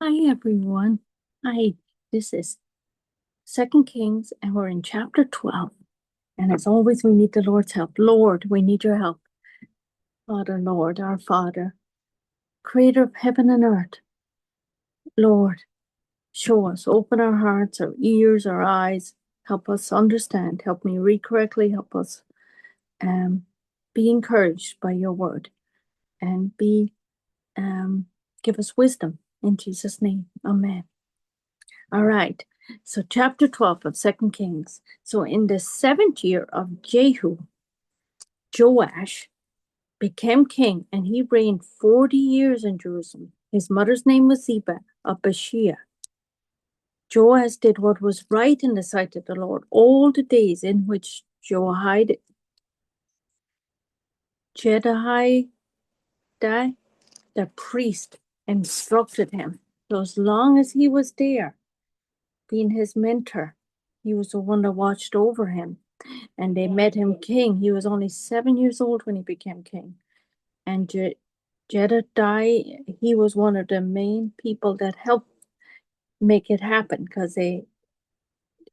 Hi, everyone. Hi, this is 2 Kings, and we're in chapter 12. And as always, we need the Lord's help. Lord, we need your help. Father, Lord, our Father, creator of heaven and earth. Lord, show us, open our hearts, our ears, our eyes. Help us understand. Help me read correctly. Help us be encouraged by your word. And give us wisdom. In Jesus' name, amen. All right. So chapter 12 of 2 Kings. So in the 7th year of Jehu, Joash became king, and he reigned 40 years in Jerusalem. His mother's name was Zibiah of Beersheba. Joash did what was right in the sight of the Lord all the days in which Jehoiada, the priest, instructed him. So as long as he was there, being his mentor, he was the one that watched over him. And they made him king. He was only 7 years old when he became king. And Jedediah, he was one of the main people that helped make it happen, because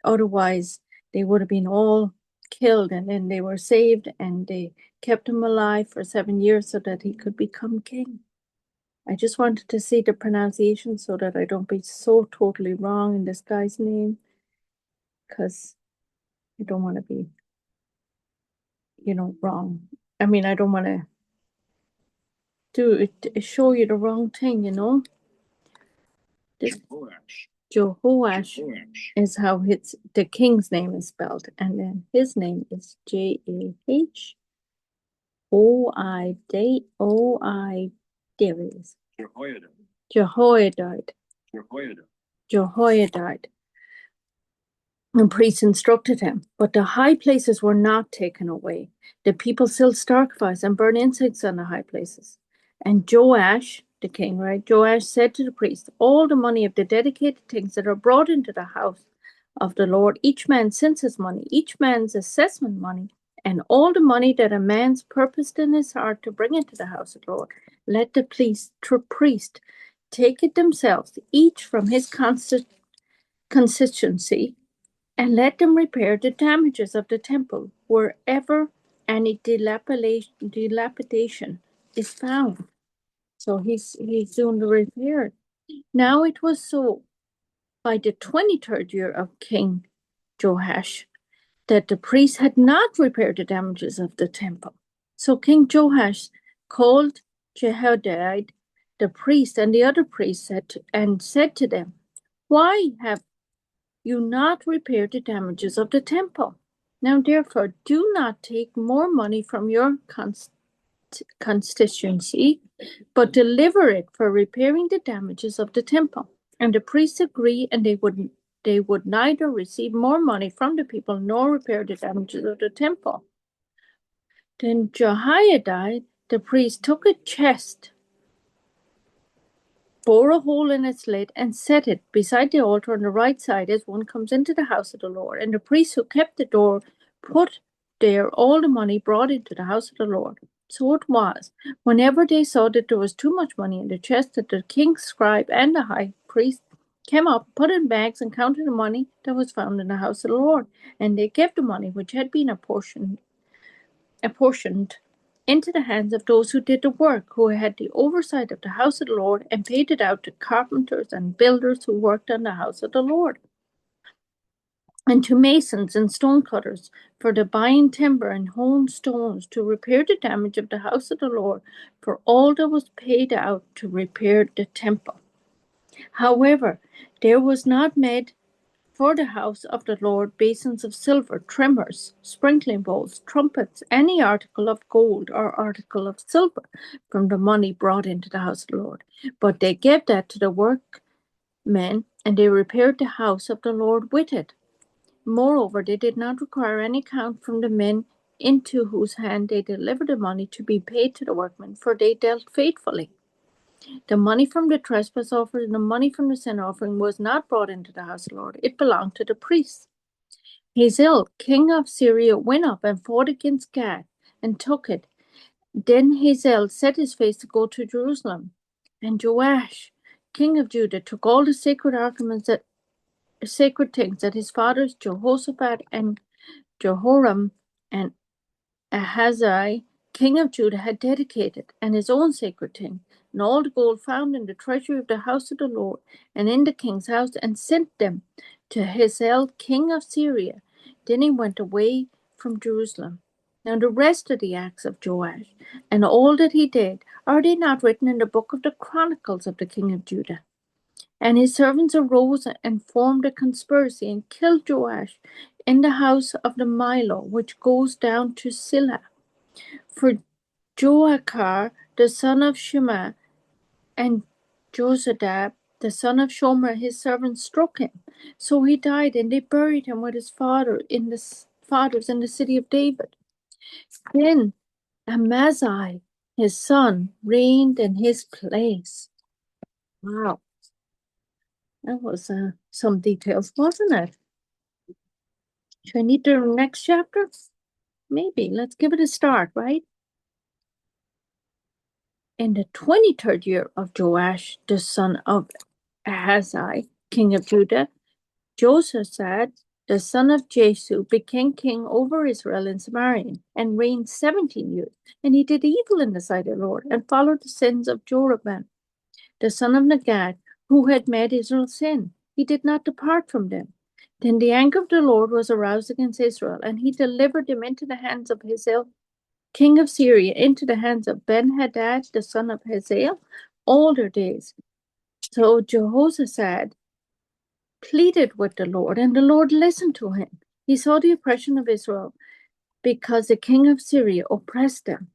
otherwise they would have been all killed, and then they were saved, and they kept him alive for 7 years so that he could become king. I just wanted to see the pronunciation so that I don't be so totally wrong in this guy's name, because I don't want to be, wrong. I mean, I don't want to show you the wrong thing, This Jehoash is how the king's name is spelled, and then his name is Jehoiada. There it is. Jehoiada. And priests instructed him, but the high places were not taken away. The people still sacrifice and burn incense on the high places. And Joash, the king, right? Joash said to the priest, all the money of the dedicated things that are brought into the house of the Lord, each man's census money, each man's assessment money, and all the money that a man's purposed in his heart to bring into the house of the Lord, let the priest take it themselves, each from his constituency, and let them repair the damages of the temple wherever any dilapidation is found. So he's doing the repair. Now it was so by the 23rd year of King Joash that the priests had not repaired the damages of the temple. So King Joash called Jehoiada, the priest, and the other priests said to them, why have you not repaired the damages of the temple? Now therefore do not take more money from your constituency, but deliver it for repairing the damages of the temple. And the priests agreed, and they would neither receive more money from the people nor repair the damages of the temple. Then Jehoiada, the priest, took a chest, bore a hole in its lid, and set it beside the altar on the right side as one comes into the house of the Lord. And the priest who kept the door put there all the money brought into the house of the Lord. So it was, whenever they saw that there was too much money in the chest, that the king's scribe and the high priest came up, put in bags, and counted the money that was found in the house of the Lord. And they gave the money which had been apportioned into the hands of those who did the work, who had the oversight of the house of the Lord, and paid it out to carpenters and builders who worked on the house of the Lord, and to masons and stone cutters for the buying timber and hewn stones to repair the damage of the house of the Lord, for all that was paid out to repair the temple. However, there was not made for the house of the Lord basins of silver, trimmers, sprinkling bowls, trumpets, any article of gold or article of silver from the money brought into the house of the Lord. But they gave that to the workmen, and they repaired the house of the Lord with it. Moreover, they did not require any account from the men into whose hand they delivered the money to be paid to the workmen, for they dealt faithfully. The money from the trespass offering and the money from the sin offering was not brought into the house of the Lord. It belonged to the priests. Hazael, king of Syria, went up and fought against Gad and took it. Then Hazael set his face to go to Jerusalem. And Joash, king of Judah, took all the sacred things that his fathers Jehoshaphat and Jehoram and Ahaziah, king of Judah, had dedicated, and his own sacred thing, and all the gold found in the treasury of the house of the Lord, and in the king's house, and sent them to Hazael, king of Syria. Then he went away from Jerusalem. Now the rest of the acts of Joash, and all that he did, are they not written in the book of the Chronicles of the king of Judah? And his servants arose and formed a conspiracy and killed Joash in the house of the Milo, which goes down to Silla. For Joachar, the son of Shema, and Josedab, the son of Shomer, his servant, struck him. So he died, and they buried him with his fathers in the city of David. Then Amaziah, his son, reigned in his place. Wow. That was some details, wasn't it? Should I need the next chapter? Maybe. Let's give it a start, right? In the 23rd year of Joash, the son of Ahaziah, king of Judah, Jehoshaphat, the son of Jehu, became king over Israel in Samaria and reigned 17 years. And he did evil in the sight of the Lord and followed the sins of Jeroboam, the son of Negat, who had made Israel sin. He did not depart from them. Then the anger of the Lord was aroused against Israel, and he delivered them into the hands of Hazael, king of Syria, into the hands of Ben-Hadad, the son of Hazael, all their days. So Jehoshaphat pleaded with the Lord, and the Lord listened to him. He saw the oppression of Israel because the king of Syria oppressed them.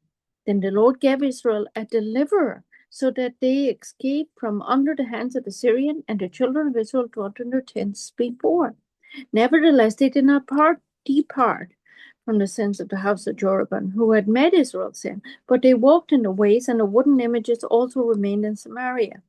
Then the Lord gave Israel a deliverer, so that they escaped from under the hands of the Syrian, and the children of Israel dwelt in their tents before. Nevertheless, they did not depart from the sins of the house of Jeroboam, who had made Israel sin, but they walked in the ways, and the wooden images also remained in Samaria.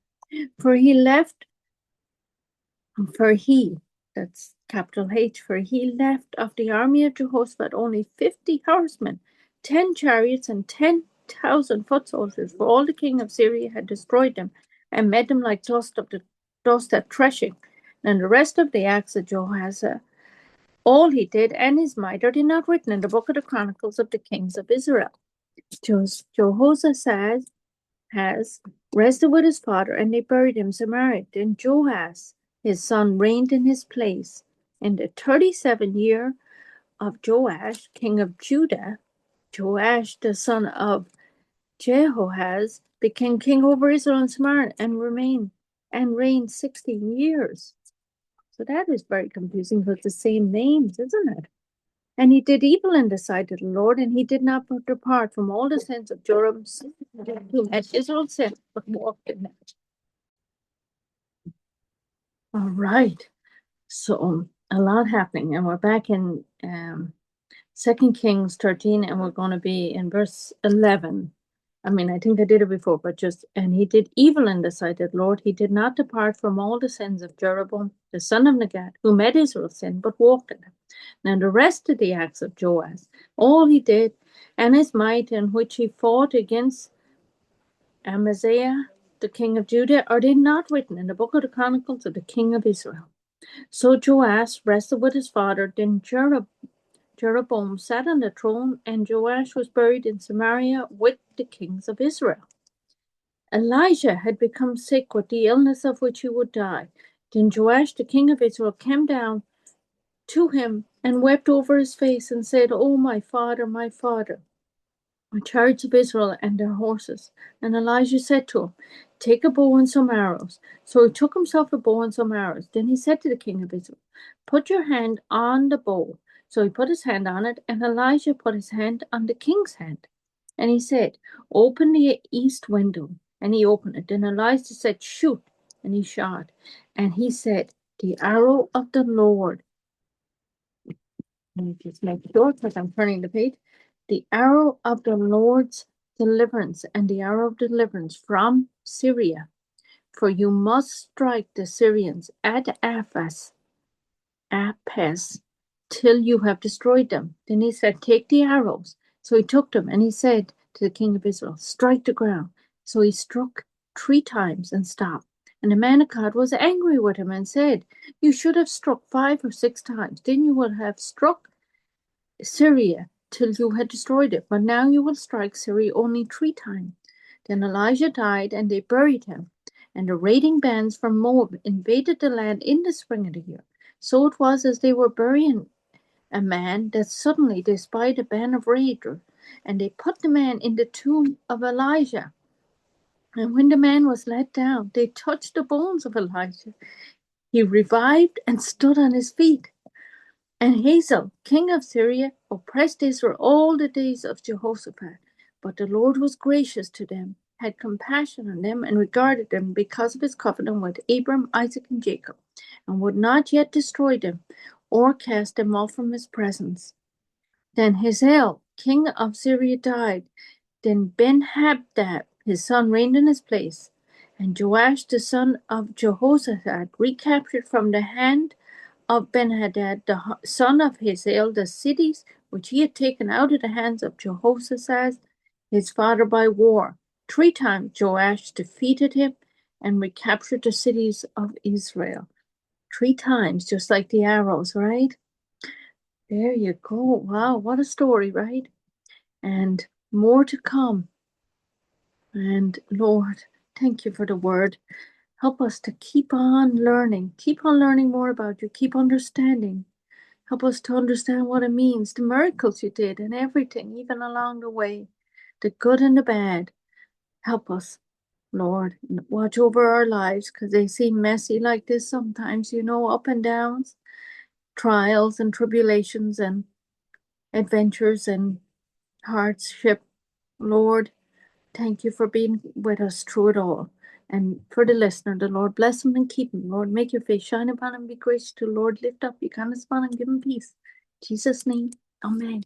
That's capital H, for he left of the army of Jehoshaphat only 50 horsemen, 10 chariots, and 10,000 foot soldiers, for all the king of Syria had destroyed them and made them like dust at threshing. And the rest of the acts of Joash, all he did, and his might, are they not written in the book of the Chronicles of the kings of Israel? Jehoshaphat has rested with his father, and they buried him in Samaria. Then Joash, his son, reigned in his place. In the 37th year of Joash, king of Judah, Joash, the son of Jehoash, became king over Israel and Samaria and reigned 16 years. So that is very confusing because the same names, isn't it? And he did evil in the sight of the Lord, and he did not depart from all the sins of Jeroboam, who had Israel sin, but walked in them. All right. So a lot happening, and we're back in 2 Kings 13, and we're going to be in verse 11. I mean, I think I did it before, but and he did evil in the sight of the Lord. He did not depart from all the sins of Jeroboam, the son of Negat, who made Israel sin, but walked in them. Now the rest of the acts of Joash, all he did, and his might in which he fought against Amaziah, the king of Judah, are they not written in the book of the Chronicles of the king of Israel? So Joash rested with his father. Then Jeroboam sat on the throne, and Joash was buried in Samaria with the kings of Israel. Elisha had become sick with the illness of which he would die. Then Joash, the king of Israel, came down to him and wept over his face and said, "Oh, my father, my chariots of Israel and their horses." And Elijah said to him, "Take a bow and some arrows." So he took himself a bow and some arrows. Then he said to the king of Israel, "Put your hand on the bow." So he put his hand on it, and Elijah put his hand on the king's hand. And he said, "Open the east window." And he opened it. Then Elijah said, "Shoot." And he shot. And he said, "The arrow of the Lord." Let me just make sure because I'm turning the page. The arrow of the Lord's deliverance, and the arrow of deliverance from Syria. For you must strike the Syrians at Apes, till you have destroyed them. Then he said, "Take the arrows." So he took them, and he said to the king of Israel, "Strike the ground." So he struck 3 times and stopped. And the man of God was angry with him and said, "You should have struck 5 or 6 times. Then you would have struck Syria till you had destroyed it. But now you will strike Syria only 3 times." Then Elijah died, and they buried him. And the raiding bands from Moab invaded the land in the spring of the year. So it was as they were burying a man that suddenly they spied a band of raiders, and they put the man in the tomb of Elijah. And when the man was let down, they touched the bones of Elijah. He revived and stood on his feet. And Hazael, king of Syria, oppressed Israel all the days of Jehoshaphat. But the Lord was gracious to them, had compassion on them, and regarded them because of his covenant with Abram, Isaac, and Jacob, and would not yet destroy them or cast them off from his presence. Then Hazael, king of Syria, died. Then Ben-Hadad, his son, reigned in his place. And Joash, the son of Jehoshaphat, recaptured from the hand of Ben-Hadad, the son of Hazael, the cities which he had taken out of the hands of Jehoshaphat, his father, by war. 3 times Joash defeated him and recaptured the cities of Israel. 3 times, just like the arrows, right? There you go. Wow, what a story, right? And more to come. And Lord, thank you for the word. Help us to keep on learning more about you, keep understanding. Help us to understand what it means, the miracles you did and everything, even along the way, the good and the bad. Help us, Lord. Watch over our lives because they seem messy like this sometimes, up and downs, trials and tribulations and adventures and hardship. Lord, thank you for being with us through it all. And for the listener, the Lord bless him and keep him. Lord, make your face shine upon him, be gracious to. Lord, lift up your countenance upon him, give him peace. In Jesus' name, amen.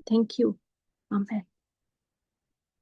Thank you. Amen.